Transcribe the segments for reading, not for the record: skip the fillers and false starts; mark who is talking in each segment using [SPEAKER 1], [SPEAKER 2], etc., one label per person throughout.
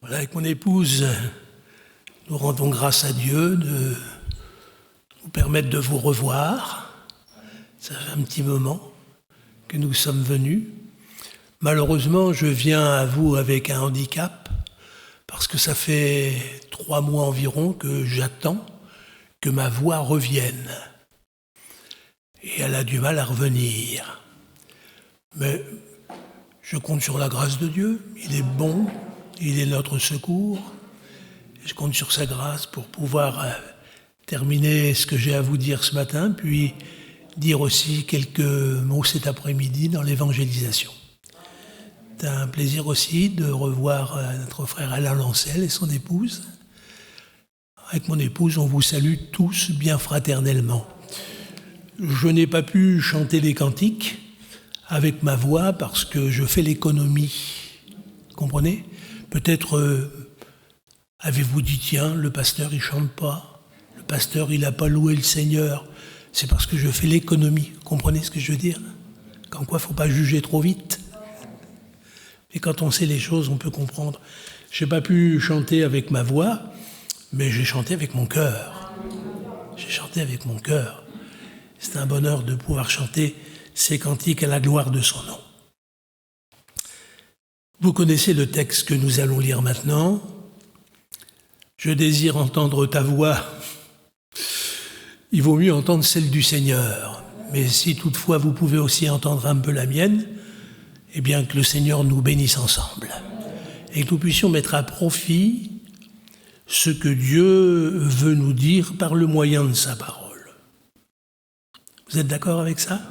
[SPEAKER 1] Voilà, avec mon épouse, nous rendons grâce à Dieu de nous permettre de vous revoir. Ça fait un petit moment que nous sommes venus. Malheureusement, je viens à vous avec un handicap parce que ça fait 3 mois environ que j'attends que ma voix revienne. Et elle a du mal à revenir. Mais je compte sur la grâce de Dieu. Il est bon, il est notre secours. Je compte sur sa grâce pour pouvoir terminer ce que j'ai à vous dire ce matin, puis dire aussi quelques mots cet après-midi dans l'évangélisation. C'est un plaisir aussi de revoir notre frère Alain Lancel et son épouse. Avec mon épouse, on vous salue tous bien fraternellement. Je n'ai pas pu chanter les cantiques avec ma voix parce que je fais l'économie. Vous comprenez ? Peut-être avez-vous dit, tiens, le pasteur il chante pas, le pasteur il n'a pas loué le Seigneur. C'est parce que je fais l'économie. Vous comprenez ce que je veux dire ? Comme quoi, il ne faut pas juger trop vite. Et quand on sait les choses, on peut comprendre. Je n'ai pas pu chanter avec ma voix, mais j'ai chanté avec mon cœur. J'ai chanté avec mon cœur. C'est un bonheur de pouvoir chanter ces cantiques à la gloire de son nom. Vous connaissez le texte que nous allons lire maintenant. Je désire entendre ta voix. Il vaut mieux entendre celle du Seigneur. Mais si toutefois vous pouvez aussi entendre un peu la mienne, eh bien que le Seigneur nous bénisse ensemble. Et que nous puissions mettre à profit ce que Dieu veut nous dire par le moyen de sa parole. Vous êtes d'accord avec ça ?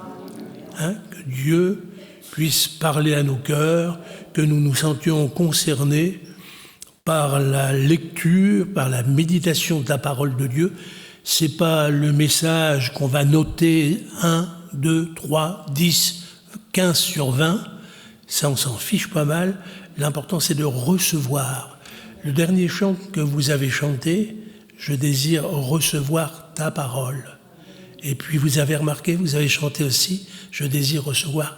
[SPEAKER 1] Que Dieu puisse parler à nos cœurs, que nous nous sentions concernés par la lecture, par la méditation de la parole de Dieu. C'est pas le message qu'on va noter 1, 2, 3, 10, 15 sur 20. Ça, on s'en fiche pas mal. L'important, c'est de recevoir. Le dernier chant que vous avez chanté, je désire recevoir ta parole. Et puis vous avez remarqué, vous avez chanté aussi, je désire recevoir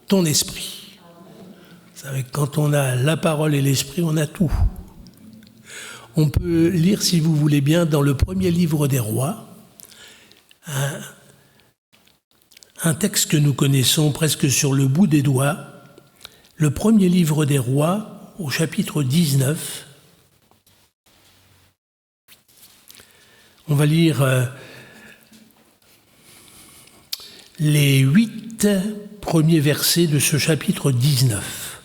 [SPEAKER 1] ton esprit. Vous savez, quand on a la parole et l'esprit, on a tout. On peut lire, si vous voulez bien, dans le premier livre des rois, un texte que nous connaissons presque sur le bout des doigts, le premier livre des rois, au chapitre 19. On va lire les 8 premiers versets de ce chapitre 19.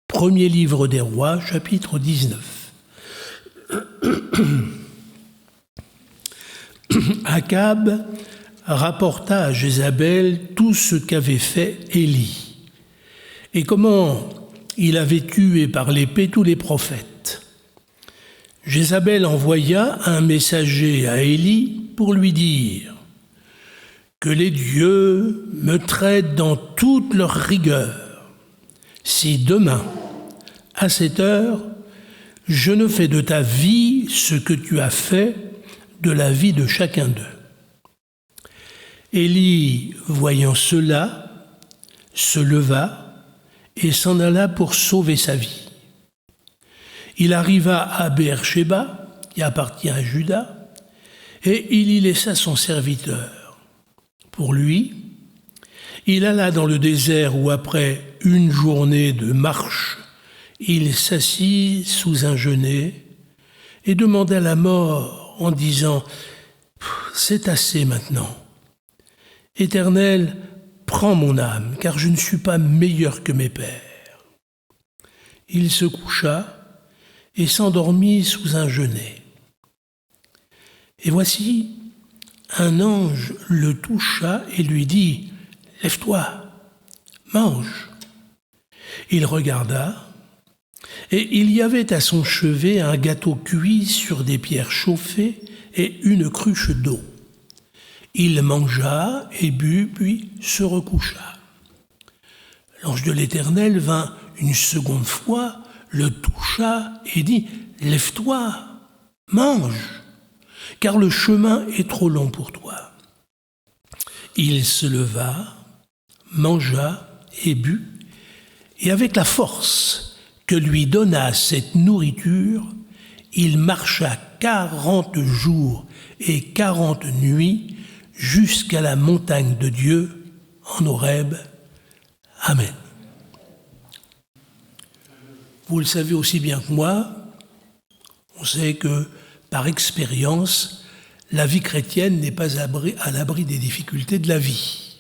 [SPEAKER 1] Premier livre des rois, chapitre 19. Akab rapporta à Jézabel tout ce qu'avait fait Élie et comment il avait tué par l'épée tous les prophètes. Jézabel envoya un messager à Élie pour lui dire « Que les dieux me traitent dans toute leur rigueur, si demain, à cette heure, je ne fais de ta vie ce que tu as fait de la vie de chacun d'eux. » Élie, voyant cela, se leva et s'en alla pour sauver sa vie. Il arriva à Beer-Shéba, qui appartient à Juda, et il y laissa son serviteur. Pour lui, il alla dans le désert où, après une journée de marche, il s'assit sous un genêt et demanda la mort en disant « C'est assez maintenant. Éternel, prends mon âme, car je ne suis pas meilleur que mes pères. » Il se coucha et s'endormit sous un genêt. Et voici, un ange le toucha et lui dit « Lève-toi, mange. » Il regarda, et il y avait à son chevet un gâteau cuit sur des pierres chauffées et une cruche d'eau. Il mangea et but, puis se recoucha. L'ange de l'Éternel vint une seconde fois, le toucha et dit « Lève-toi, mange, car le chemin est trop long pour toi. » Il se leva, mangea et but, et avec la force que lui donna cette nourriture, il marcha 40 jours et 40 nuits jusqu'à la montagne de Dieu en Horeb. Amen. Vous le savez aussi bien que moi, on sait que par expérience, la vie chrétienne n'est pas à l'abri des difficultés de la vie.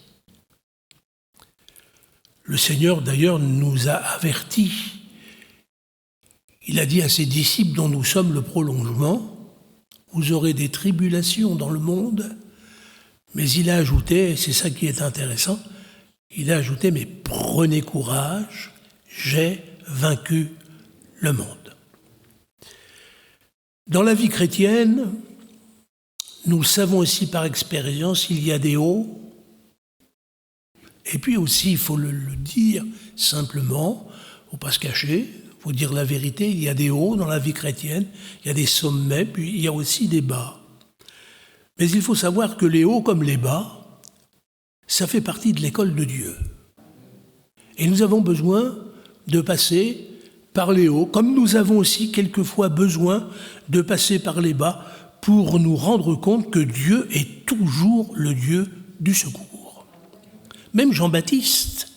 [SPEAKER 1] Le Seigneur d'ailleurs nous a avertis. Il a dit à ses disciples dont nous sommes le prolongement, « Vous aurez des tribulations dans le monde », mais il a ajouté, et c'est ça qui est intéressant, il a ajouté « Mais prenez courage, j'ai vaincu le monde ». Dans la vie chrétienne, nous le savons aussi par expérience, il y a des hauts, et puis aussi, il faut le dire simplement, il ne faut pas se cacher, il faut dire la vérité, il y a des hauts dans la vie chrétienne, il y a des sommets, puis il y a aussi des bas. Mais il faut savoir que les hauts comme les bas, ça fait partie de l'école de Dieu. Et nous avons besoin de passer par les hauts, comme nous avons aussi quelquefois besoin de passer par les bas pour nous rendre compte que Dieu est toujours le Dieu du secours. Même Jean-Baptiste,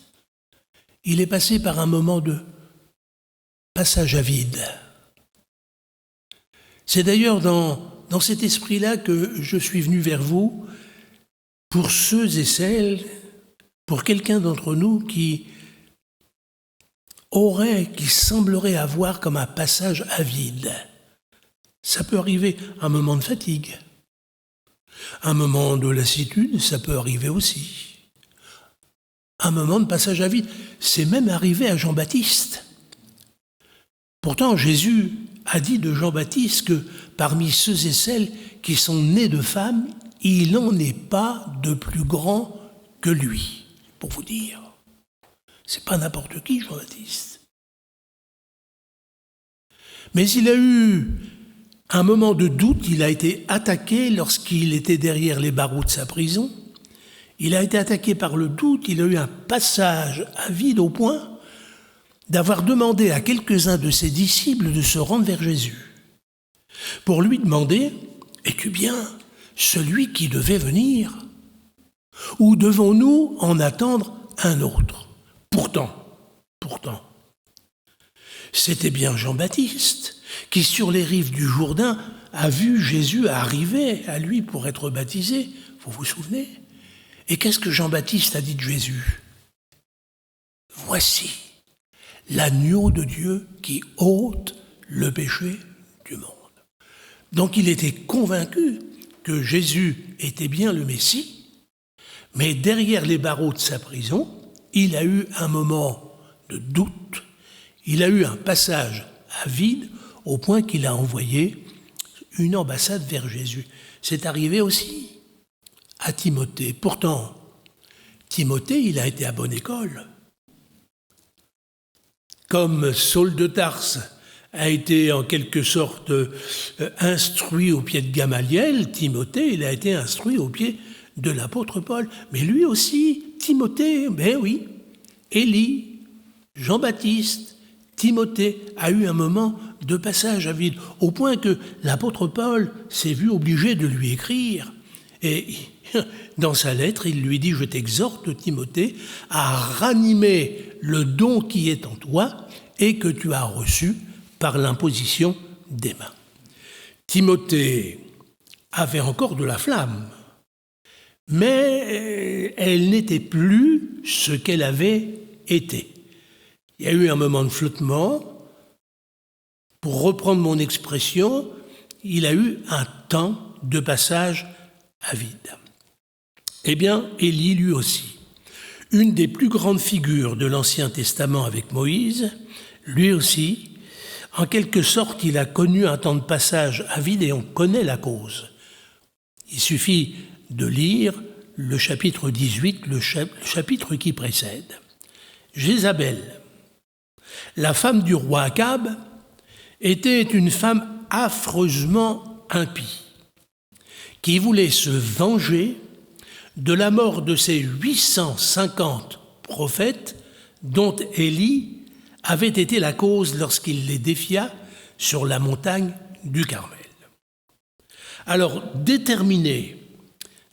[SPEAKER 1] il est passé par un moment de passage à vide. C'est d'ailleurs dans cet esprit-là que je suis venu vers vous, pour ceux et celles, pour quelqu'un d'entre nous qui semblerait avoir comme un passage à vide. Ça peut arriver un moment de fatigue, un moment de lassitude, ça peut arriver aussi. Un moment de passage à vide, c'est même arrivé à Jean-Baptiste. Pourtant, Jésus a dit de Jean-Baptiste que parmi ceux et celles qui sont nés de femmes, il n'en est pas de plus grand que lui, pour vous dire. C'est pas n'importe qui, Jean-Baptiste. Mais il a eu un moment de doute, il a été attaqué lorsqu'il était derrière les barreaux de sa prison. Il a été attaqué par le doute, il a eu un passage à vide au point d'avoir demandé à quelques-uns de ses disciples de se rendre vers Jésus pour lui demander « Es-tu bien celui qui devait venir ? Ou devons-nous en attendre un autre ?» Pourtant, c'était bien Jean-Baptiste qui, sur les rives du Jourdain, a vu Jésus arriver à lui pour être baptisé. Vous vous souvenez ? Et qu'est-ce que Jean-Baptiste a dit de Jésus ? « Voici l'agneau de Dieu qui ôte le péché du monde. » Donc il était convaincu que Jésus était bien le Messie, mais derrière les barreaux de sa prison, il a eu un moment de doute, il a eu un passage à vide au point qu'il a envoyé une ambassade vers Jésus. C'est arrivé aussi à Timothée. Pourtant, Timothée, il a été à bonne école. Comme Saul de Tarse a été en quelque sorte instruit au pied de Gamaliel, Timothée, il a été instruit au pied de l'apôtre Paul. Mais lui aussi, Timothée, ben oui, Élie, Jean-Baptiste, Timothée a eu un moment de passage à vide, au point que l'apôtre Paul s'est vu obligé de lui écrire. Et dans sa lettre, il lui dit « Je t'exhorte, Timothée, à ranimer le don qui est en toi et que tu as reçu par l'imposition des mains. » Timothée avait encore de la flamme, mais elle n'était plus ce qu'elle avait été. Il y a eu un moment de flottement. Pour reprendre mon expression, il a eu un temps de passage à vide. Eh bien, Élie, lui aussi, une des plus grandes figures de l'Ancien Testament avec Moïse, lui aussi, en quelque sorte, il a connu un temps de passage à vide et on connaît la cause. Il suffit de lire le chapitre 18, le chapitre qui précède. Jézabel, la femme du roi Akab, était une femme affreusement impie, qui voulait se venger de la mort de ses 850 prophètes dont Élie avait été la cause lorsqu'il les défia sur la montagne du Carmel. Alors, déterminée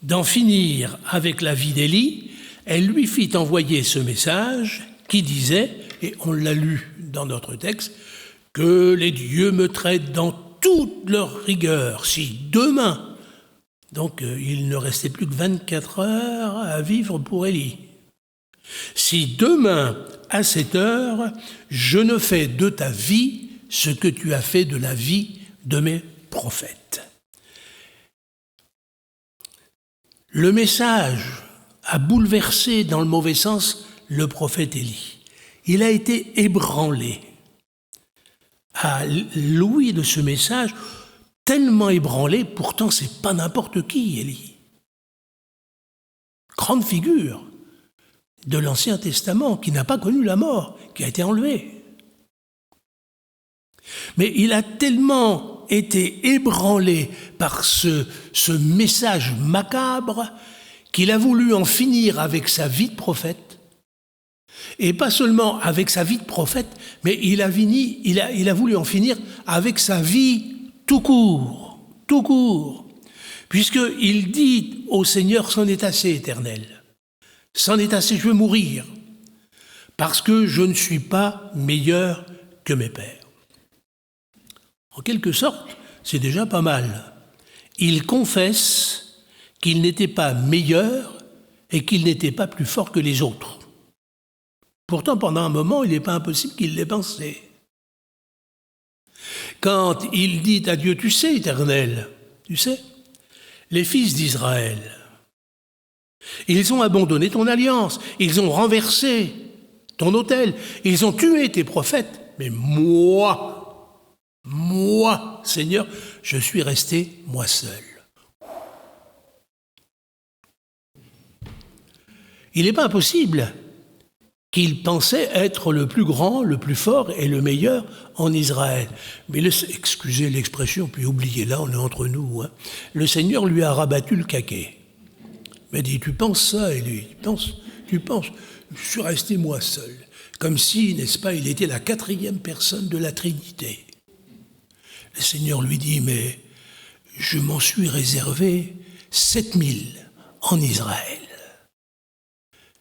[SPEAKER 1] d'en finir avec la vie d'Élie, elle lui fit envoyer ce message qui disait, et on l'a lu dans notre texte, que les dieux me traitent dans toute leur rigueur, si demain, donc il ne restait plus que 24 heures à vivre pour Élie, si demain, à cette heure, je ne fais de ta vie ce que tu as fait de la vie de mes prophètes. Le message a bouleversé, dans le mauvais sens, le prophète Élie. Il a été ébranlé. À l'ouïe de ce message, tellement ébranlé, pourtant c'est pas n'importe qui, Élie. Grande figure de l'Ancien Testament, qui n'a pas connu la mort, qui a été enlevé. Mais il a tellement été ébranlé par ce message macabre qu'il a voulu en finir avec sa vie de prophète. Et pas seulement avec sa vie de prophète, mais il a voulu en finir avec sa vie tout court, puisqu'il dit au Seigneur, c'en est assez, Éternel, c'en est assez, je veux mourir, parce que je ne suis pas meilleur que mes pères. En quelque sorte, c'est déjà pas mal. Il confesse qu'il n'était pas meilleur et qu'il n'était pas plus fort que les autres. Pourtant, pendant un moment, il n'est pas impossible qu'il l'ait pensé. Quand il dit à Dieu, tu sais, Éternel, tu sais, les fils d'Israël, ils ont abandonné ton alliance, ils ont renversé ton autel, ils ont tué tes prophètes, mais moi, Seigneur, je suis resté moi seul. Il n'est pas impossible qu'il pensait être le plus grand, le plus fort et le meilleur en Israël. Mais excusez l'expression, puis oubliez-la, on est entre nous. Hein. Le Seigneur lui a rabattu le caquet. Il m'a dit, tu penses ça, et lui, tu penses, je suis resté moi seul. Comme si, n'est-ce pas, il était la 4e personne de la Trinité. Le Seigneur lui dit, mais je m'en suis réservé 7000 en Israël.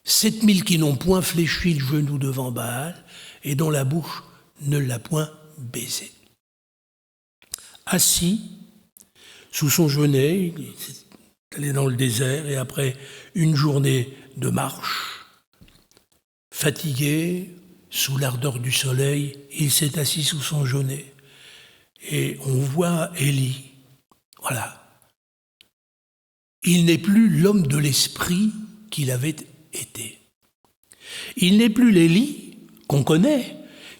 [SPEAKER 1] 7000 qui n'ont point fléchi le genou devant Baal et dont la bouche ne l'a point baisé. Assis, sous son genêt, il est allé dans le désert et après une journée de marche, fatigué, sous l'ardeur du soleil, il s'est assis sous son genêt. Et on voit Élie, voilà. Il n'est plus l'homme de l'esprit qu'il avait été. Il n'est plus l'Élie qu'on connaît,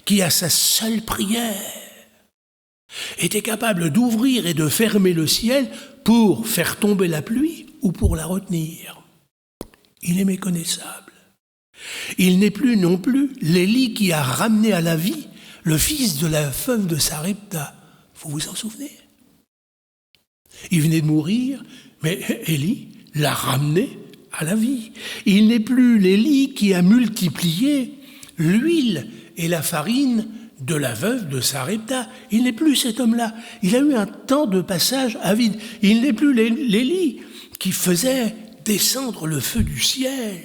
[SPEAKER 1] qui à sa seule prière était capable d'ouvrir et de fermer le ciel pour faire tomber la pluie ou pour la retenir. Il est méconnaissable. Il n'est plus non plus l'Élie qui a ramené à la vie le fils de la veuve de Sarepta. Vous vous en souvenez? Il venait de mourir, mais Élie l'a ramené à la vie. Il n'est plus l'Élie qui a multiplié l'huile et la farine de la veuve de Sarepta. Il n'est plus cet homme-là. Il a eu un temps de passage à vide. Il n'est plus l'Élie qui faisait descendre le feu du ciel.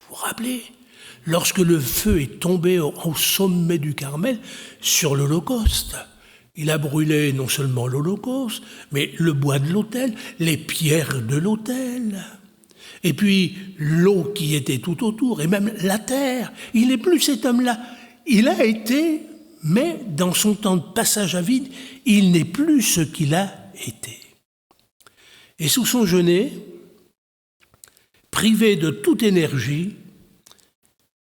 [SPEAKER 1] Vous vous rappelez? Lorsque le feu est tombé au sommet du Carmel sur l'Holocauste, il a brûlé non seulement l'Holocauste, mais le bois de l'autel, les pierres de l'autel, et puis l'eau qui était tout autour, et même la terre. Il n'est plus cet homme-là. Il a été, mais dans son temps de passage à vide, il n'est plus ce qu'il a été. Et sous son genêt, privé de toute énergie,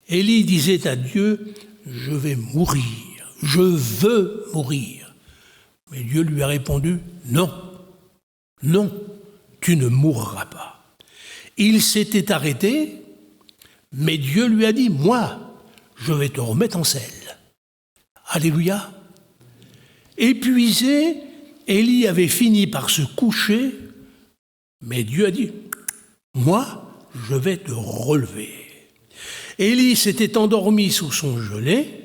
[SPEAKER 1] Élie disait à Dieu, « Je vais mourir, je veux mourir. » Mais Dieu lui a répondu, « Non, non, tu ne mourras pas. » Il s'était arrêté, mais Dieu lui a dit, « Moi, je vais te remettre en selle. » Alléluia. Épuisé, Élie avait fini par se coucher, mais Dieu a dit, « Moi, je vais te relever. » Élie s'était endormi sous son gelé,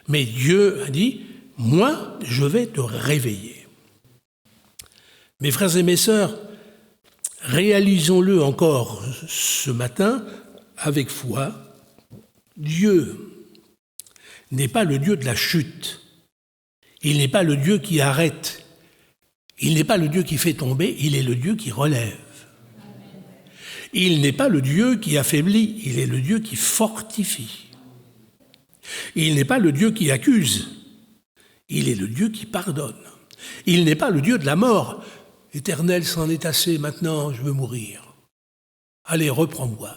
[SPEAKER 1] Mais Dieu a dit, moi, je vais te réveiller. Mes frères et mes sœurs, réalisons-le encore ce matin avec foi. Dieu n'est pas le Dieu de la chute. Il n'est pas le Dieu qui arrête. Il n'est pas le Dieu qui fait tomber, il est le Dieu qui relève. Il n'est pas le Dieu qui affaiblit, il est le Dieu qui fortifie. Il n'est pas le Dieu qui accuse, il est le Dieu qui pardonne. Il n'est pas le Dieu de la mort. Éternel, c'en est assez, maintenant je veux mourir. Allez, reprends-moi.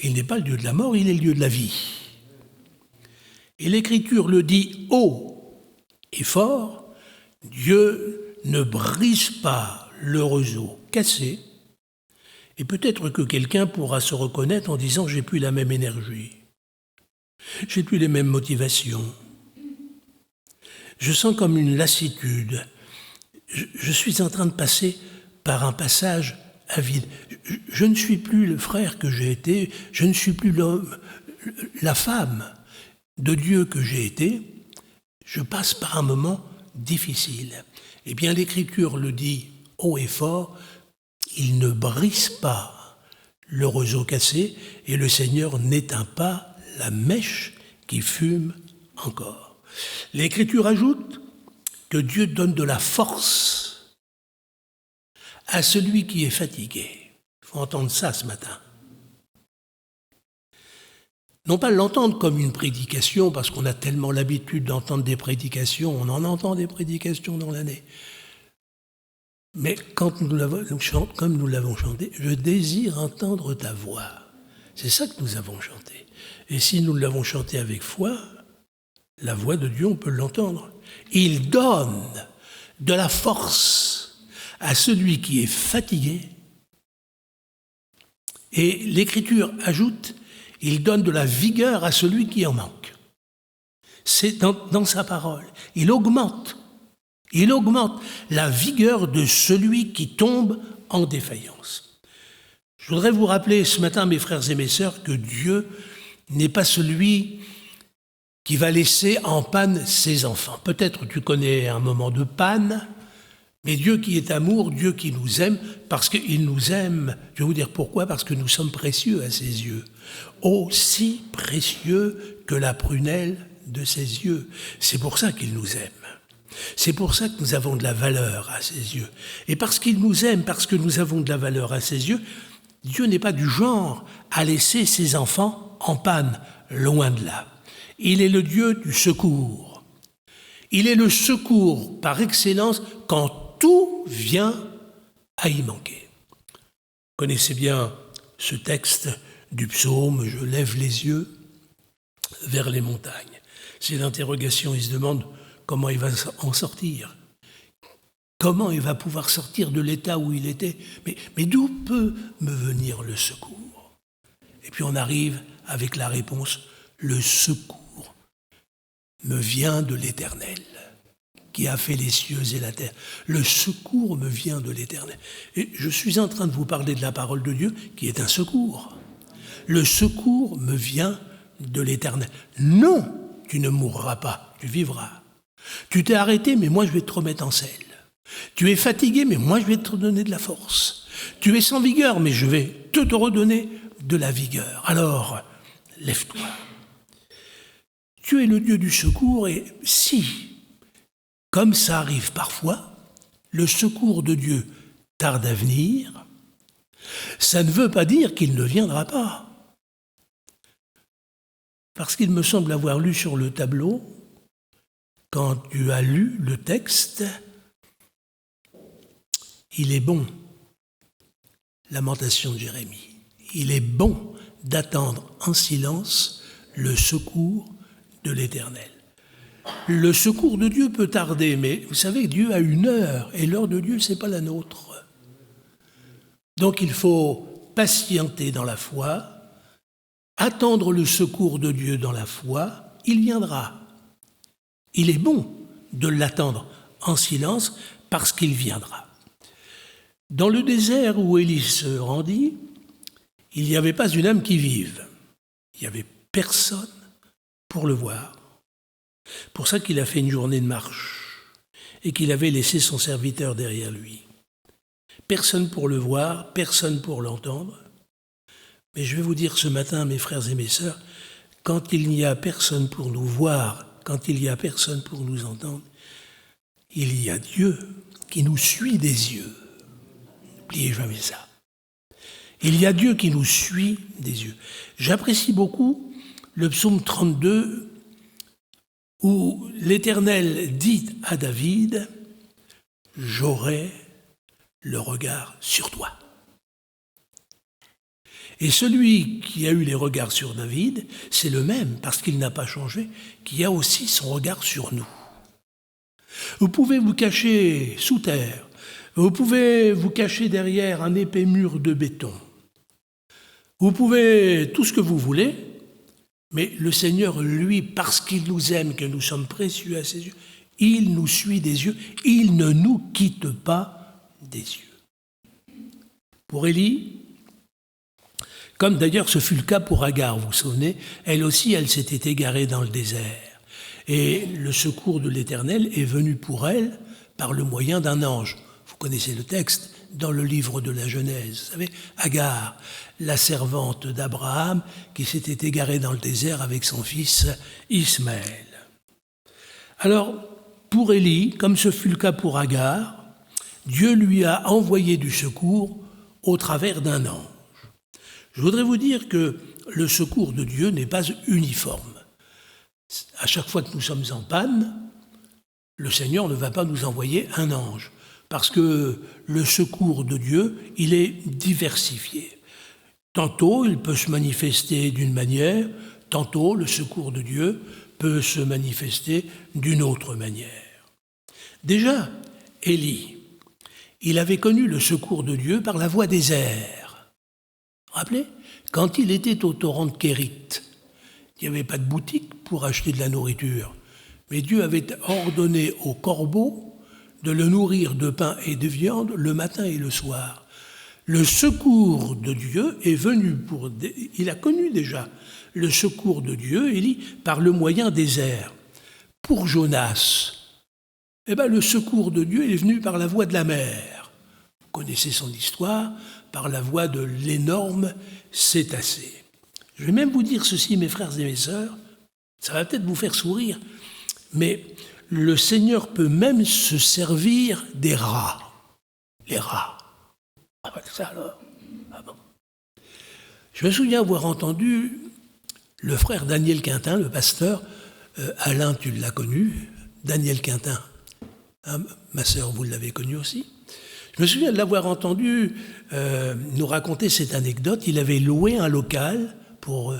[SPEAKER 1] Il n'est pas le Dieu de la mort, il est le Dieu de la vie. Et l'Écriture le dit haut et fort, Dieu ne brise pas le roseau cassé, et peut-être que quelqu'un pourra se reconnaître en disant « j'ai plus la même énergie, j'ai plus les mêmes motivations, je sens comme une lassitude, je suis en train de passer par un passage à vide, je ne suis plus le frère que j'ai été, je ne suis plus l'homme, la femme de Dieu que j'ai été, je passe par un moment difficile. » Eh bien, l'Écriture le dit haut et fort, il ne brise pas le roseau cassé et le Seigneur n'éteint pas la mèche qui fume encore. L'Écriture ajoute que Dieu donne de la force à celui qui est fatigué. Il faut entendre ça ce matin. Non pas l'entendre comme une prédication, parce qu'on a tellement l'habitude d'entendre des prédications, on en entend des prédications dans l'année. Mais comme nous l'avons chanté, je désire entendre ta voix. C'est ça que nous avons chanté. Et si nous l'avons chanté avec foi, la voix de Dieu, on peut l'entendre. Il donne de la force à celui qui est fatigué. Et l'Écriture ajoute, il donne de la vigueur à celui qui en manque. C'est dans sa parole. Il augmente la vigueur de celui qui tombe en défaillance. Je voudrais vous rappeler ce matin, mes frères et mes sœurs, que Dieu n'est pas celui qui va laisser en panne ses enfants. Peut-être tu connais un moment de panne, mais Dieu qui est amour, Dieu qui nous aime, parce qu'il nous aime, je vais vous dire pourquoi, parce que nous sommes précieux à ses yeux. Aussi précieux que la prunelle de ses yeux. C'est pour ça qu'il nous aime. C'est pour ça que nous avons de la valeur à ses yeux. Et parce qu'il nous aime, parce que nous avons de la valeur à ses yeux, Dieu n'est pas du genre à laisser ses enfants en panne, loin de là. Il est le Dieu du secours. Il est le secours par excellence quand tout vient à y manquer. Vous connaissez bien ce texte du psaume « Je lève les yeux vers les montagnes ». C'est l'interrogation, il se demande comment il va en sortir. Comment il va pouvoir sortir de l'état où il était? Mais d'où peut me venir le secours? Et puis on arrive avec la réponse, le secours me vient de l'Éternel, qui a fait les cieux et la terre. Le secours me vient de l'Éternel. Et je suis en train de vous parler de la parole de Dieu, qui est un secours. Le secours me vient de l'Éternel. Non, tu ne mourras pas, tu vivras. Tu t'es arrêté, mais moi je vais te remettre en selle. Tu es fatigué, mais moi je vais te redonner de la force. Tu es sans vigueur, mais je vais te redonner de la vigueur. Alors, lève-toi. Tu es le Dieu du secours, et si, comme ça arrive parfois, le secours de Dieu tarde à venir, ça ne veut pas dire qu'il ne viendra pas. Parce qu'il me semble avoir lu sur le tableau, quand tu as lu le texte, il est bon, lamentation de Jérémie, il est bon d'attendre en silence le secours de l'Éternel. Le secours de Dieu peut tarder, mais vous savez, Dieu a une heure, et l'heure de Dieu, ce n'est pas la nôtre. Donc il faut patienter dans la foi, attendre le secours de Dieu dans la foi, il viendra. Il est bon de l'attendre en silence parce qu'il viendra. Dans le désert où Élie se rendit, il n'y avait pas une âme qui vive. Il n'y avait personne pour le voir. Pour ça qu'il a fait une journée de marche et qu'il avait laissé son serviteur derrière lui. Personne pour le voir, personne pour l'entendre. Mais je vais vous dire ce matin, mes frères et mes sœurs, quand il n'y a personne pour nous voir, quand il n'y a personne pour nous entendre, il y a Dieu qui nous suit des yeux. N'oubliez jamais ça. Il y a Dieu qui nous suit des yeux. J'apprécie beaucoup le psaume 32 où l'Éternel dit à David « J'aurai le regard sur toi ». Et celui qui a eu les regards sur David, c'est le même, parce qu'il n'a pas changé, qui a aussi son regard sur nous. Vous pouvez vous cacher sous terre, vous pouvez vous cacher derrière un épais mur de béton, vous pouvez tout ce que vous voulez, mais le Seigneur, lui, parce qu'il nous aime, que nous sommes précieux à ses yeux, il nous suit des yeux, il ne nous quitte pas des yeux. Pour Élie, comme d'ailleurs ce fut le cas pour Agar, vous vous souvenez, elle aussi, elle s'était égarée dans le désert. Et le secours de l'Éternel est venu pour elle par le moyen d'un ange. Vous connaissez le texte dans le livre de la Genèse. Vous savez, Agar, la servante d'Abraham, qui s'était égarée dans le désert avec son fils Ismaël. Alors, pour Élie, comme ce fut le cas pour Agar, Dieu lui a envoyé du secours au travers d'un ange. Je voudrais vous dire que le secours de Dieu n'est pas uniforme. À chaque fois que nous sommes en panne, le Seigneur ne va pas nous envoyer un ange, parce que le secours de Dieu, il est diversifié. Tantôt, il peut se manifester d'une manière, tantôt, le secours de Dieu peut se manifester d'une autre manière. Déjà, Élie, il avait connu le secours de Dieu par la voie des airs. Rappelez, quand il était au torrent de Kérit, il n'y avait pas de boutique pour acheter de la nourriture, mais Dieu avait ordonné aux corbeaux de le nourrir de pain et de viande le matin et le soir. Le secours de Dieu est venu il a connu déjà le secours de Dieu, Élie, par le moyen des airs. Pour Jonas, le secours de Dieu est venu par la voie de la mer. Vous connaissez son histoire, par la voie de l'énorme cétacé. Je vais même vous dire ceci, mes frères et mes sœurs, ça va peut-être vous faire sourire, mais le Seigneur peut même se servir des rats. Les rats. Ah ben ça alors. Ah bon. Je me souviens avoir entendu le frère Daniel Quintin, le pasteur, Alain, tu l'as connu, Daniel Quintin, hein, ma sœur, vous l'avez connu aussi. Je me souviens de l'avoir entendu nous raconter cette anecdote. Il avait loué un local pour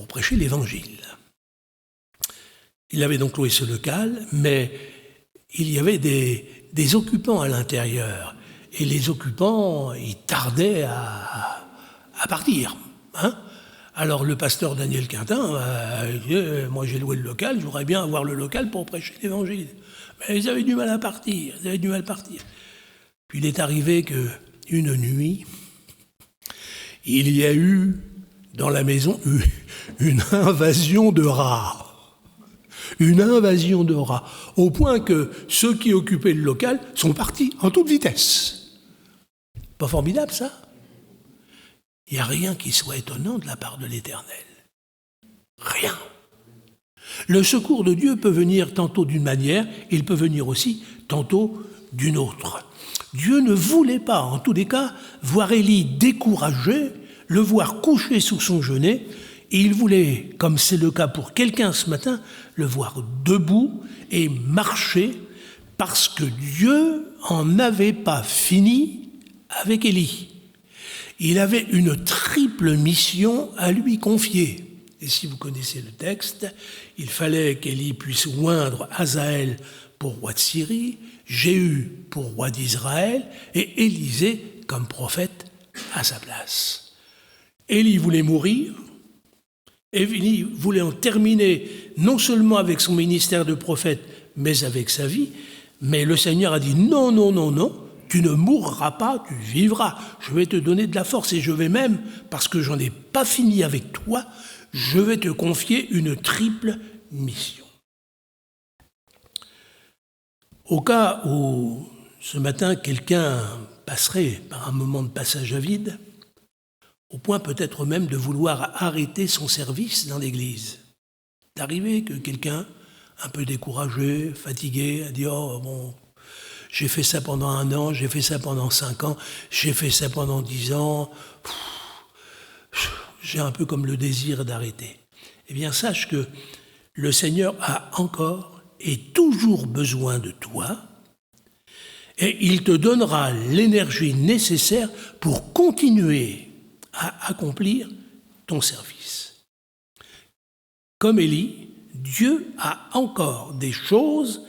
[SPEAKER 1] prêcher l'Évangile. Il avait donc loué ce local, mais il y avait des occupants à l'intérieur. Et les occupants, ils tardaient à partir. Hein. Alors le pasteur Daniel Quintin dit « Moi j'ai loué le local, je voudrais bien avoir le local pour prêcher l'Évangile. » Mais ils avaient du mal à partir, Puis il est arrivé qu'une nuit, il y a eu dans la maison une invasion de rats. Une invasion de rats, au point que ceux qui occupaient le local sont partis en toute vitesse. Pas formidable, ça? Il n'y a rien qui soit étonnant de la part de l'Éternel. Rien. Le secours de Dieu peut venir tantôt d'une manière, il peut venir aussi tantôt d'une autre. Dieu ne voulait pas, en tous les cas, voir Élie découragé, le voir couché sous son genêt, et il voulait, comme c'est le cas pour quelqu'un ce matin, le voir debout et marcher, parce que Dieu n'en avait pas fini avec Élie. Il avait une triple mission à lui confier. Et si vous connaissez le texte, il fallait qu'Élie puisse oindre Hazaël pour roi de Syrie, Jéhu pour roi d'Israël et Élisée comme prophète à sa place. Élie voulait mourir, Élie voulait en terminer non seulement avec son ministère de prophète, mais avec sa vie. Mais le Seigneur a dit non, tu ne mourras pas, tu vivras. Je vais te donner de la force et je vais même, parce que j'en ai pas fini avec toi, je vais te confier une triple mission. Au cas où ce matin quelqu'un passerait par un moment de passage à vide, au point peut-être même de vouloir arrêter son service dans l'Église, d'arriver que quelqu'un, un peu découragé, fatigué, a dit « Oh, bon, j'ai fait ça pendant 1 an, j'ai fait ça pendant 5 ans, j'ai fait ça pendant 10 ans, j'ai un peu comme le désir d'arrêter. » Eh bien, sache que le Seigneur a encore et toujours besoin de toi, et il te donnera l'énergie nécessaire pour continuer à accomplir ton service. Comme Élie, Dieu a encore des choses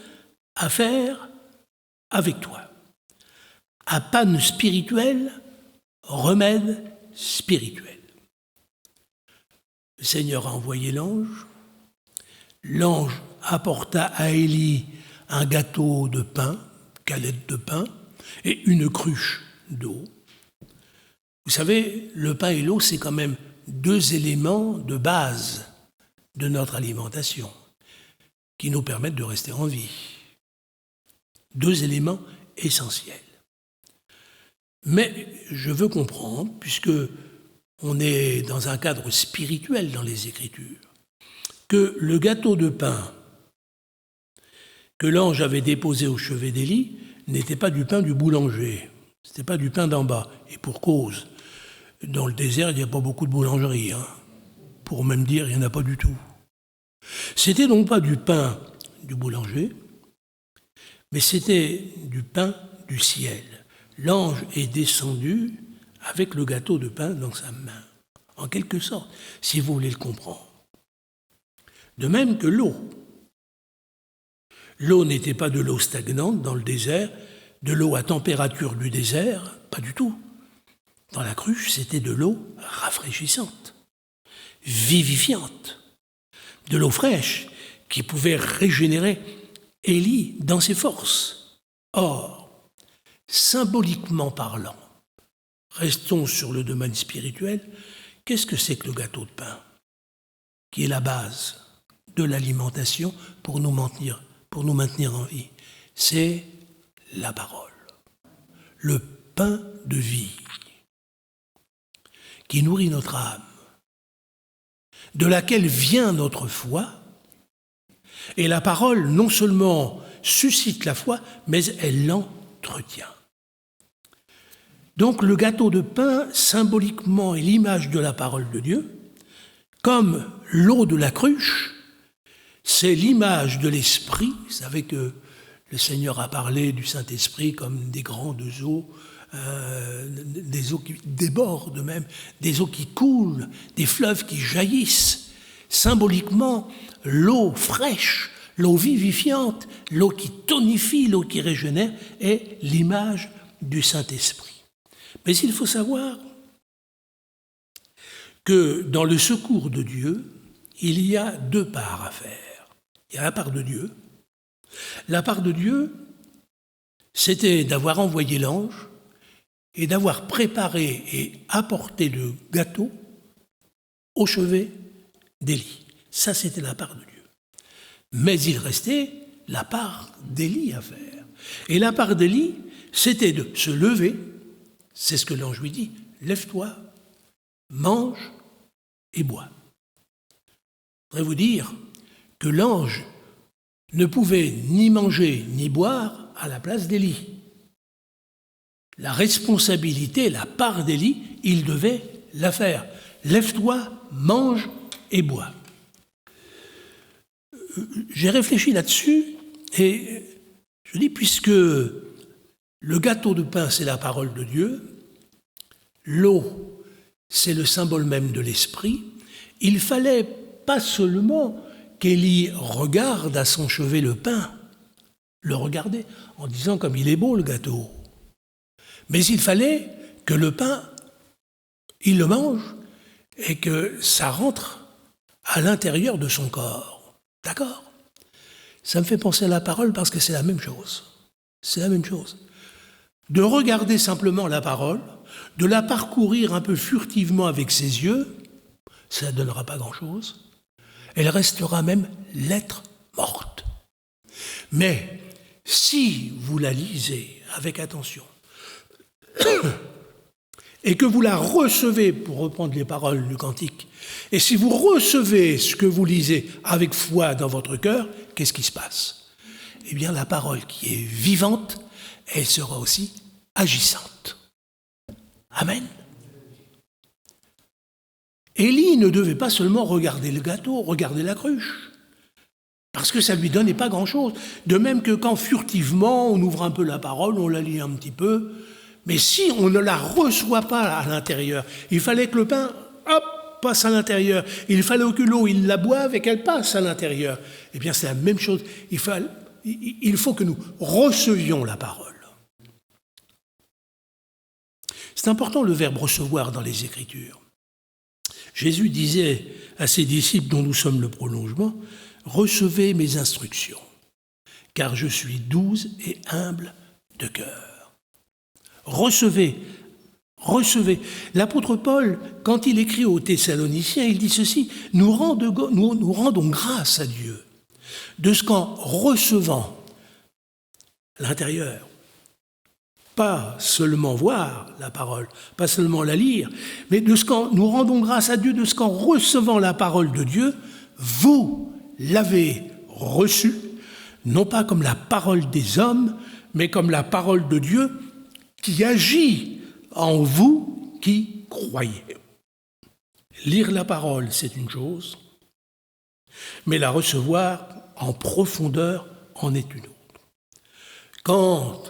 [SPEAKER 1] à faire avec toi. À panne spirituelle, remède spirituel. Le Seigneur a envoyé l'ange. L'ange apporta à Élie un gâteau de pain, galette de pain, et une cruche d'eau. Vous savez, le pain et l'eau, c'est quand même 2 éléments de base de notre alimentation qui nous permettent de rester en vie. 2 éléments essentiels. Mais je veux comprendre, puisque on est dans un cadre spirituel dans les Écritures, que le gâteau de pain que l'ange avait déposé au chevet d'Élie n'était pas du pain du boulanger, c'était pas du pain d'en bas, et pour cause. Dans le désert, il n'y a pas beaucoup de boulangeries, pour même dire il n'y en a pas du tout. C'était donc pas du pain du boulanger, mais c'était du pain du ciel. L'ange est descendu avec le gâteau de pain dans sa main, en quelque sorte, si vous voulez le comprendre. De même que l'eau. L'eau n'était pas de l'eau stagnante dans le désert, de l'eau à température du désert, pas du tout. Dans la cruche, c'était de l'eau rafraîchissante, vivifiante, de l'eau fraîche qui pouvait régénérer Élie dans ses forces. Or, symboliquement parlant, restons sur le domaine spirituel, qu'est-ce que c'est que le gâteau de pain, qui est la base de l'alimentation pour nous maintenir en vie? C'est la parole, le pain de vie qui nourrit notre âme, de laquelle vient notre foi. Et la parole non seulement suscite la foi, mais elle l'entretient. Donc le gâteau de pain, symboliquement, est l'image de la parole de Dieu, comme l'eau de la cruche, c'est l'image de l'Esprit. Vous savez que le Seigneur a parlé du Saint-Esprit comme des grandes eaux, des eaux qui débordent même, des eaux qui coulent, des fleuves qui jaillissent. Symboliquement, l'eau fraîche, l'eau vivifiante, l'eau qui tonifie, l'eau qui régénère, est l'image du Saint-Esprit. Mais il faut savoir que dans le secours de Dieu, il y a 2 parts à faire. Il y a la part de Dieu. La part de Dieu, c'était d'avoir envoyé l'ange et d'avoir préparé et apporté le gâteau au chevet d'Élie. Ça, c'était la part de Dieu. Mais il restait la part d'Élie à faire. Et la part d'Élie, c'était de se lever, c'est ce que l'ange lui dit, lève-toi, mange et bois. Je voudrais vous dire que l'ange ne pouvait ni manger ni boire à la place d'Élie. La responsabilité, la part d'Élie, il devait la faire. Lève-toi, mange et bois. J'ai réfléchi là-dessus et je dis, puisque le gâteau de pain, c'est la parole de Dieu, l'eau, c'est le symbole même de l'esprit, il fallait pas seulement qu'Élie regarde à son chevet le pain, le regarder en disant comme il est beau le gâteau, mais il fallait que le pain, il le mange et que ça rentre à l'intérieur de son corps. D'accord ? Ça me fait penser à la parole parce que c'est la même chose. C'est la même chose. de regarder simplement la parole, de la parcourir un peu furtivement avec ses yeux, ça ne donnera pas grand-chose. Elle restera même lettre morte. Mais si vous la lisez avec attention et que vous la recevez, pour reprendre les paroles du cantique, et si vous recevez ce que vous lisez avec foi dans votre cœur, qu'est-ce qui se passe? Eh bien, la parole qui est vivante, elle sera aussi agissante. Amen. Élie ne devait pas seulement regarder le gâteau, regarder la cruche, parce que ça ne lui donnait pas grand-chose. De même que quand furtivement, on ouvre un peu la parole, on la lit un petit peu, mais si on ne la reçoit pas à l'intérieur, il fallait que le pain, hop, passe à l'intérieur. Il fallait que l'eau, il la boive et qu'elle passe à l'intérieur. Eh bien, c'est la même chose. Il faut que nous recevions la parole. C'est important le verbe recevoir dans les Écritures. Jésus disait à ses disciples dont nous sommes le prolongement, « Recevez mes instructions, car je suis doux et humble de cœur. » Recevez. L'apôtre Paul, quand il écrit aux Thessaloniciens, il dit ceci, « Nous rendons grâce à Dieu de ce qu'en recevant l'intérieur, pas seulement voir la parole, pas seulement la lire, mais nous rendons grâce à Dieu de ce qu'en recevant la parole de Dieu, vous l'avez reçue, non pas comme la parole des hommes, mais comme la parole de Dieu qui agit en vous qui croyez. » Lire la parole, c'est une chose, mais la recevoir en profondeur en est une autre. Quant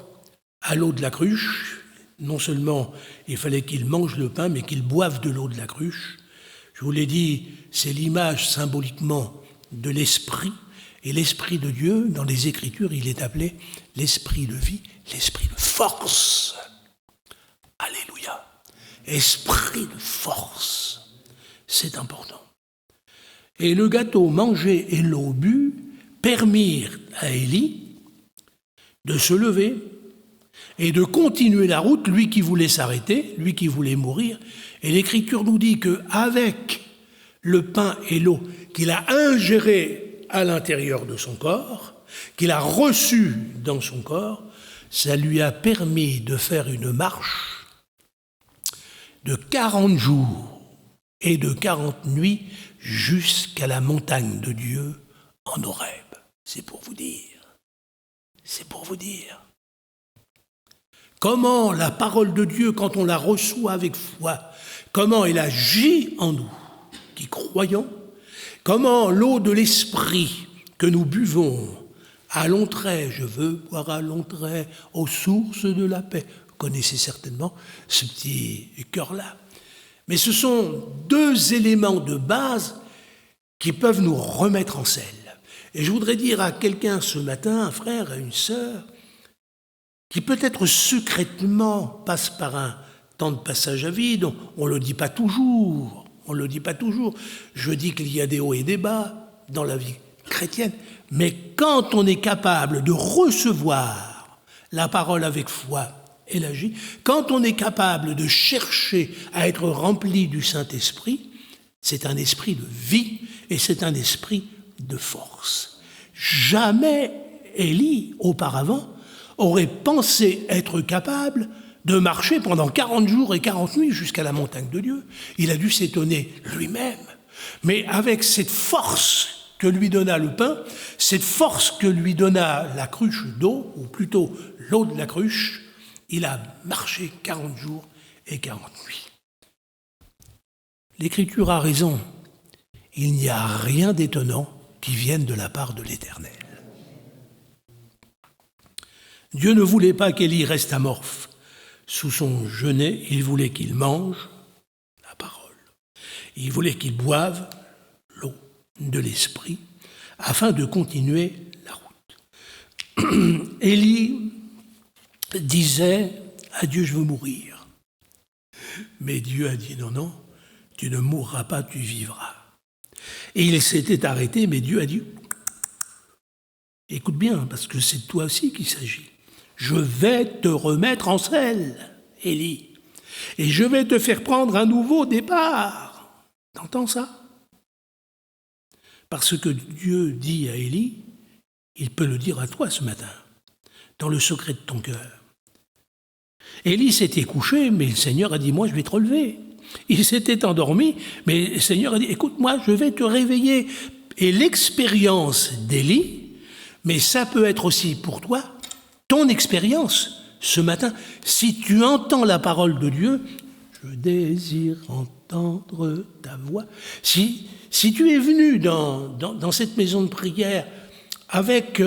[SPEAKER 1] à l'eau de la cruche, non seulement il fallait qu'il mange le pain, mais qu'il boive de l'eau de la cruche. Je vous l'ai dit, c'est l'image symboliquement de l'esprit, et l'esprit de Dieu, dans les Écritures, il est appelé l'esprit de vie, l'esprit de force. Alléluia. Esprit de force. C'est important. Et le gâteau mangé et l'eau bue permirent à Élie de se lever et de continuer la route, lui qui voulait s'arrêter, lui qui voulait mourir. Et l'Écriture nous dit qu'avec le pain et l'eau qu'il a ingéré à l'intérieur de son corps, qu'il a reçu dans son corps, ça lui a permis de faire une marche de 40 jours et de 40 nuits jusqu'à la montagne de Dieu en Horeb. C'est pour vous dire. C'est pour vous dire. Comment la parole de Dieu, quand on la reçoit avec foi, comment elle agit en nous, qui croyons, comment l'eau de l'esprit que nous buvons à longs traits, je veux boire à longs traits aux sources de la paix. Vous connaissez certainement ce petit cœur-là. Mais ce sont deux éléments de base qui peuvent nous remettre en selle. Et je voudrais dire à quelqu'un ce matin, un frère et une sœur, qui peut-être secrètement passe par un temps de passage à vide, on ne le dit pas toujours, Je dis qu'il y a des hauts et des bas dans la vie chrétienne, mais quand on est capable de recevoir la parole avec foi et l'agir, quand on est capable de chercher à être rempli du Saint-Esprit, c'est un esprit de vie et c'est un esprit de force. Jamais Élie, auparavant, aurait pensé être capable de marcher pendant 40 jours et 40 nuits jusqu'à la montagne de Dieu. Il a dû s'étonner lui-même. Mais avec cette force que lui donna le pain, cette force que lui donna la cruche d'eau, ou plutôt l'eau de la cruche, il a marché 40 jours et 40 nuits. L'Écriture a raison. Il n'y a rien d'étonnant qui vienne de la part de l'Éternel. Dieu ne voulait pas qu'Élie reste amorphe sous son jeûner, il voulait qu'il mange la parole. Il voulait qu'il boive l'eau de l'esprit afin de continuer la route. Élie disait à Dieu, je veux mourir. Mais Dieu a dit non, non, tu ne mourras pas, tu vivras. Et il s'était arrêté, mais Dieu a dit, écoute bien, parce que c'est de toi aussi qu'il s'agit. Je vais te remettre en selle, Élie, et je vais te faire prendre un nouveau départ. T'entends ça? Parce que Dieu dit à Élie, il peut le dire à toi ce matin, dans le secret de ton cœur. Élie s'était couché, mais le Seigneur a dit, moi je vais te relever. Il s'était endormi, mais le Seigneur a dit, écoute-moi, je vais te réveiller. Et l'expérience d'Élie, mais ça peut être aussi pour toi, ton expérience ce matin. Si tu entends la parole de Dieu, je désire entendre ta voix. Si tu es venu dans cette maison de prière avec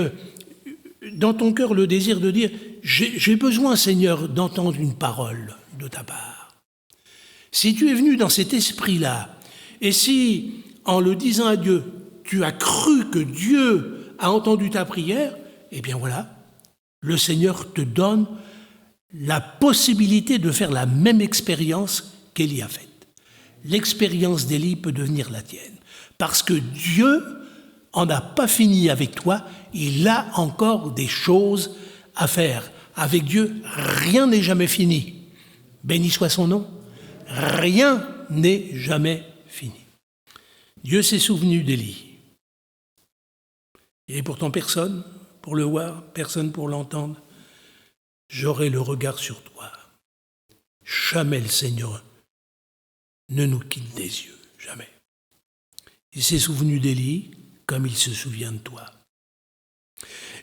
[SPEAKER 1] dans ton cœur le désir de dire « J'ai besoin, Seigneur, d'entendre une parole de ta part ». Si tu es venu dans cet esprit-là, et si, en le disant à Dieu, tu as cru que Dieu a entendu ta prière, eh bien voilà, le Seigneur te donne la possibilité de faire la même expérience qu'Élie a faite. L'expérience d'Élie peut devenir la tienne. Parce que Dieu en a pas fini avec toi, il a encore des choses à faire. Avec Dieu, rien n'est jamais fini. Béni soit son nom. Rien n'est jamais fini. Dieu s'est souvenu d'Élie. Il n'est pourtant personne pour le voir, personne pour l'entendre. J'aurai le regard sur toi. Jamais le Seigneur ne nous quitte des yeux, jamais. Il s'est souvenu d'Élie comme il se souvient de toi.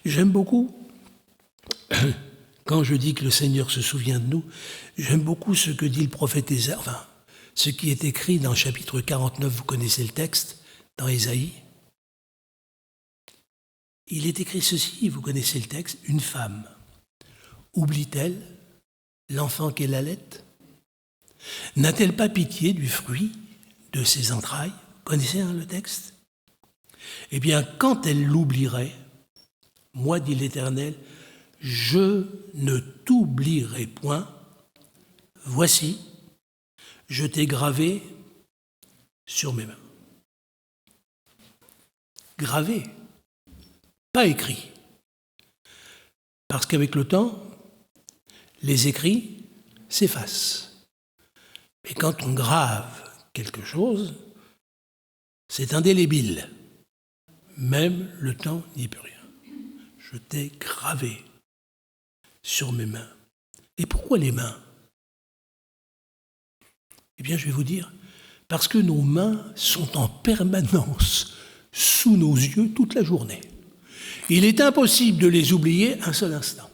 [SPEAKER 1] J'aime beaucoup, quand je dis que le Seigneur se souvient de nous, j'aime beaucoup ce que dit le prophète Ésaïe, enfin, ce qui est écrit dans le chapitre 49, vous connaissez le texte, dans Ésaïe. Il est écrit ceci, vous connaissez le texte, une femme, oublie-t-elle l'enfant qu'elle allait? N'a-t-elle pas pitié du fruit de ses entrailles? Vous connaissez le texte? Eh bien, quand elle l'oublierait, moi, dit l'Éternel, je ne t'oublierai point. Voici, je t'ai gravé sur mes mains. Gravé, pas écrit. Parce qu'avec le temps, les écrits s'effacent. Mais quand on grave quelque chose, c'est indélébile. Même le temps n'y peut rien. Je t'ai gravé sur mes mains. Et pourquoi les mains? Eh bien, je vais vous dire, parce que nos mains sont en permanence sous nos yeux toute la journée. Il est impossible de les oublier un seul instant.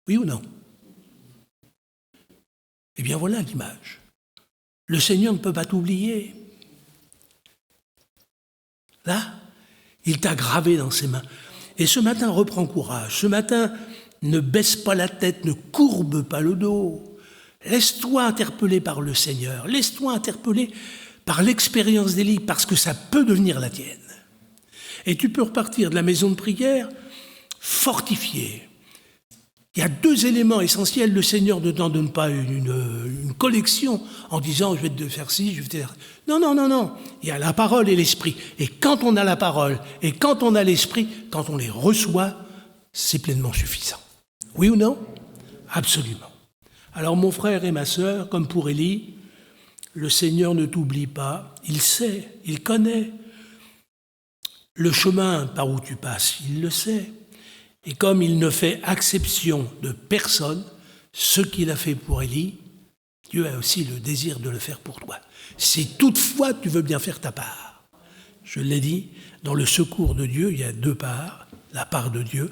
[SPEAKER 1] Oui ou non? Eh bien, voilà l'image. Le Seigneur ne peut pas t'oublier. Là, il t'a gravé dans ses mains. Et ce matin, reprends courage. Ce matin, ne baisse pas la tête, ne courbe pas le dos. Laisse-toi interpeller par le Seigneur. Laisse-toi interpeller par l'expérience d'Élie, parce que ça peut devenir la tienne. Et tu peux repartir de la maison de prière fortifié. Il y a deux éléments essentiels. Le Seigneur ne t'en donne pas une collection en disant « je vais te faire ci, je vais te faire... » Non, non, non, non. Il y a la parole et l'esprit. Et quand on a la parole et quand on a l'esprit, quand on les reçoit, c'est pleinement suffisant. Oui ou non? Absolument. Alors mon frère et ma sœur, comme pour Élie, le Seigneur ne t'oublie pas. Il sait, il connaît le chemin par où tu passes, il le sait. Et comme il ne fait exception de personne, ce qu'il a fait pour Élie, Dieu a aussi le désir de le faire pour toi. Si toutefois tu veux bien faire ta part. Je l'ai dit, dans le secours de Dieu, il y a deux parts. La part de Dieu,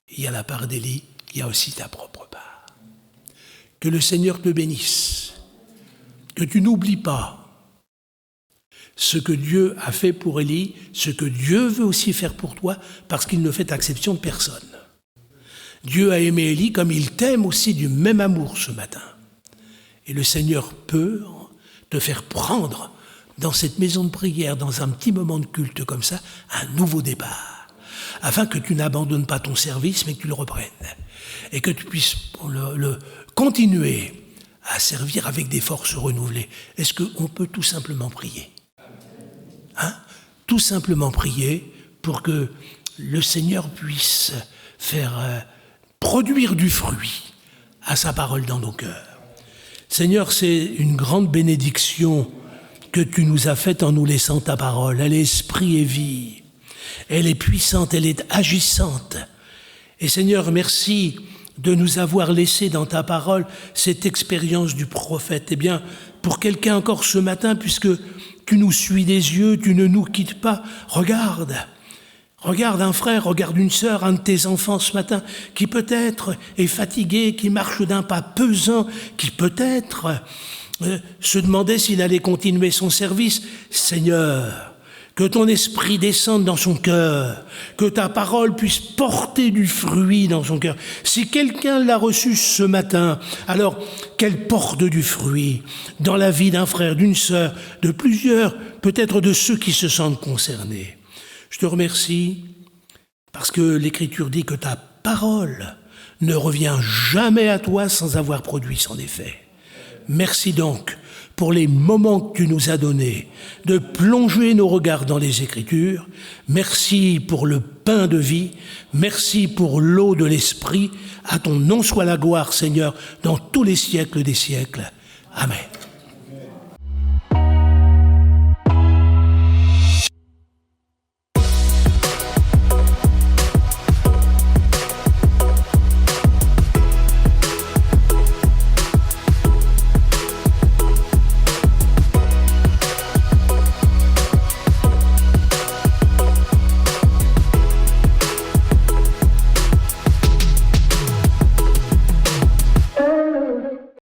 [SPEAKER 1] il y a la part d'Élie, il y a aussi ta propre part. Que le Seigneur te bénisse. Que tu n'oublies pas ce que Dieu a fait pour Élie, ce que Dieu veut aussi faire pour toi, parce qu'il ne fait exception de personne. Dieu a aimé Élie comme il t'aime aussi du même amour ce matin. Et le Seigneur peut te faire prendre dans cette maison de prière, dans un petit moment de culte comme ça, un nouveau départ, afin que tu n'abandonnes pas ton service, mais que tu le reprennes, et que tu puisses le continuer à servir avec des forces renouvelées. Est-ce qu'on peut tout simplement prier ? Tout simplement prier pour que le Seigneur puisse faire produire du fruit à sa parole dans nos cœurs. Seigneur, c'est une grande bénédiction que tu nous as faite en nous laissant ta parole. Elle est esprit et vie. Elle est puissante, elle est agissante. Et Seigneur, merci de nous avoir laissé dans ta parole cette expérience du prophète. Eh bien, pour quelqu'un encore ce matin, puisque tu nous suis des yeux, tu ne nous quittes pas, regarde un frère, regarde une sœur, un de tes enfants ce matin, qui peut-être est fatigué, qui marche d'un pas pesant, qui peut-être se demandait s'il allait continuer son service. Seigneur, que ton esprit descende dans son cœur, que ta parole puisse porter du fruit dans son cœur. Si quelqu'un l'a reçu ce matin, alors qu'elle porte du fruit dans la vie d'un frère, d'une sœur, de plusieurs, peut-être de ceux qui se sentent concernés. Je te remercie parce que l'Écriture dit que ta parole ne revient jamais à toi sans avoir produit son effet. Merci donc pour les moments que tu nous as donnés de plonger nos regards dans les Écritures. Merci pour le pain de vie. Merci pour l'eau de l'Esprit. À ton nom soit la gloire, Seigneur, dans tous les siècles des siècles. Amen.